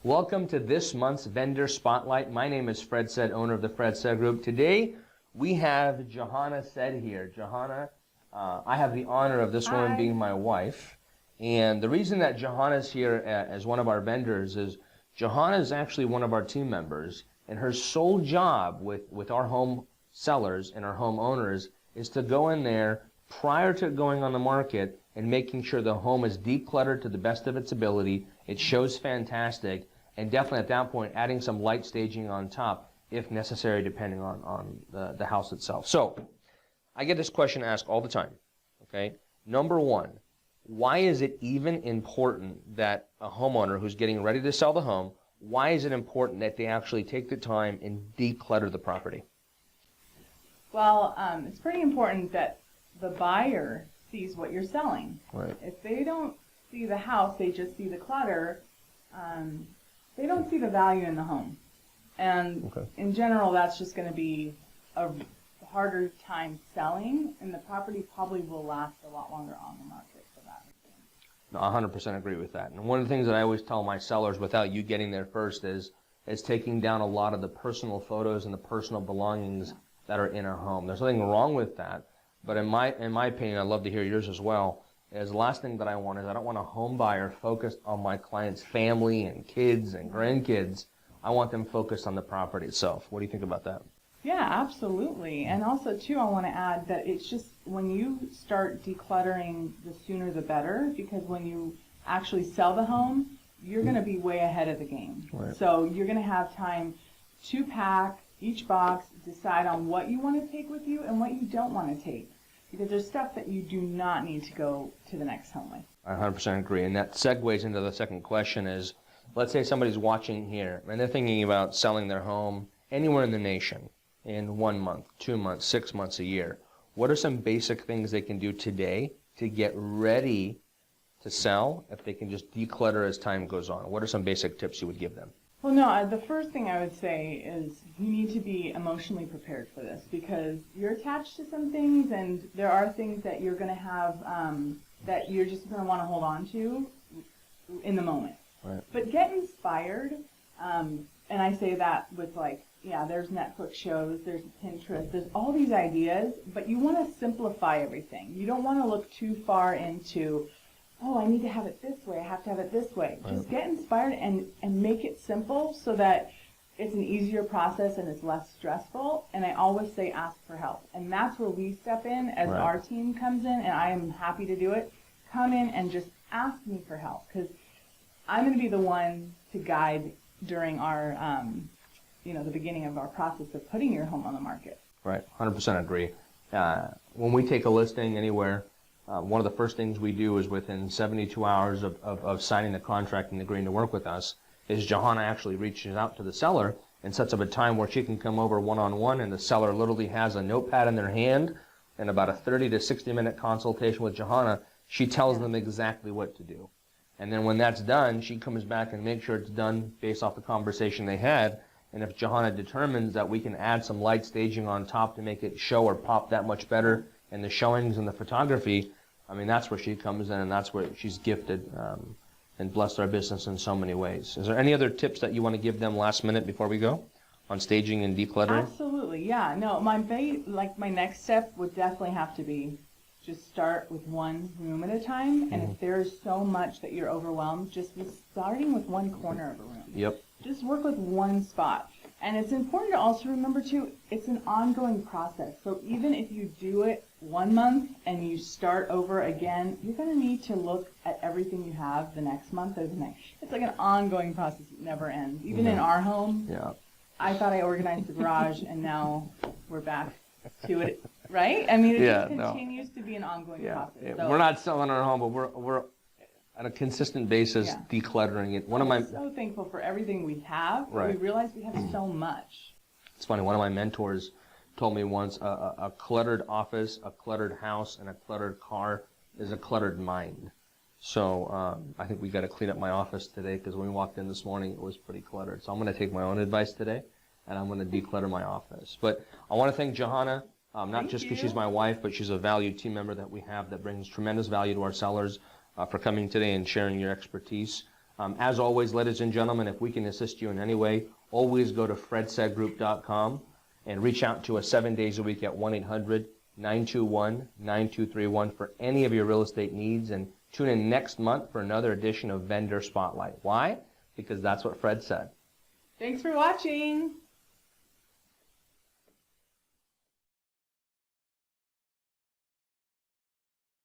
Welcome to this month's Vendor Spotlight. My name is Fred Sed, owner of the Fred Sed Group. Today, we have Jahana Sed here. Jahana, I have the honor of this woman being my wife. And the reason that Jahana's here as one of our vendors is Jahana is actually one of our team members. And her sole job with our home sellers and our home owners is to go in there prior to going on the market and making sure the home is decluttered to the best of its ability. It shows fantastic. And definitely at that point, adding some light staging on top, if necessary, depending on the house itself. So, I get this question asked all the time, okay? Number one, why is it even important that a homeowner who's getting ready to sell the home, why is it important that they actually take the time and declutter the property? Well, it's pretty important that the buyer sees what you're selling. Right. If they don't see the house, they just see the clutter, they don't see the value in the home. And in general, that's just going to be a harder time selling, and the property probably will last a lot longer on the market for that. No, 100% agree with that. And one of the things that I always tell my sellers without you getting there first is taking down a lot of the personal photos and the personal belongings that are in a home. There's nothing wrong with that, but in my opinion, I'd love to hear yours as well, is the last thing that I want is I don't want a home buyer focused on my client's family and kids and grandkids. I want them focused on the property itself. What do you think about that? Yeah, absolutely. And also, too, I want to add that it's just when you start decluttering, the sooner the better, because when you actually sell the home, you're going to be way ahead of the game. Right. So you're going to have time to pack each box, decide on what you want to take with you and what you don't want to take. Because there's stuff that you do not need to go to the next home with. I 100% agree. And that segues into the second question is, let's say somebody's watching here and they're thinking about selling their home anywhere in the nation in 1 month, 2 months, 6 months, a year. What are some basic things they can do today to get ready to sell if they can just declutter as time goes on? What are some basic tips you would give them? Well, no, the first thing I would say is you need to be emotionally prepared for this, because you're attached to some things, and there are things that you're going to have that you're just going to want to hold on to in the moment. Right. But get inspired, and I say that with there's Netflix shows, there's Pinterest, there's all these ideas, but you want to simplify everything. You don't want to look too far into, oh, I need to have it this way, I have to have it this way. Right. Just get inspired and make it simple so that it's an easier process and it's less stressful. And I always say ask for help. And that's where we step in as our team comes in, and I am happy to do it. Come in and just ask me for help, because I'm going to be the one to guide during our, the beginning of our process of putting your home on the market. Right, 100% agree. When we take a listing anywhere, one of the first things we do is within 72 hours of signing the contract and agreeing to work with us, is Jahana actually reaches out to the seller and sets up a time where she can come over one-on-one, and the seller literally has a notepad in their hand, and about a 30 to 60-minute consultation with Jahana, she tells them exactly what to do. And then when that's done, she comes back and makes sure it's done based off the conversation they had. And if Jahana determines that we can add some light staging on top to make it show or pop that much better in the showings and the photography, I mean, that's where she comes in, and that's where she's gifted and blessed our business in so many ways. Is there any other tips that you want to give them last minute before we go on staging and decluttering? Absolutely, yeah. No, my next step would definitely have to be just start with one room at a time. And if there's so much that you're overwhelmed, just starting with one corner of a room. Yep. Just work with one spot. And it's important to also remember, too, it's an ongoing process. So even if you do it 1 month and you start over again, you're going to need to look at everything you have the next month or the next. It's like an ongoing process. It never ends. Even in our home, I thought I organized the garage, and now we're back to it, right? I mean, it just continues to be an ongoing process. So, we're not selling our home, but we're on a consistent basis decluttering it. I'm so thankful for everything we have. But we realize we have so much. It's funny, one of my mentors told me once, a cluttered office, a cluttered house, and a cluttered car is a cluttered mind. So I think we got to clean up my office today, because when we walked in this morning, it was pretty cluttered. So I'm going to take my own advice today, and I'm going to declutter my office. But I want to thank Jahana, not just because she's my wife, but she's a valued team member that we have that brings tremendous value to our sellers, for coming today and sharing your expertise. As always, ladies and gentlemen, if we can assist you in any way, always go to fredsaidgroup.com and reach out to us 7 days a week at 1-800-921-9231 for any of your real estate needs. And tune in next month for another edition of Vendor Spotlight. Why? Because that's what Fred said. Thanks for watching.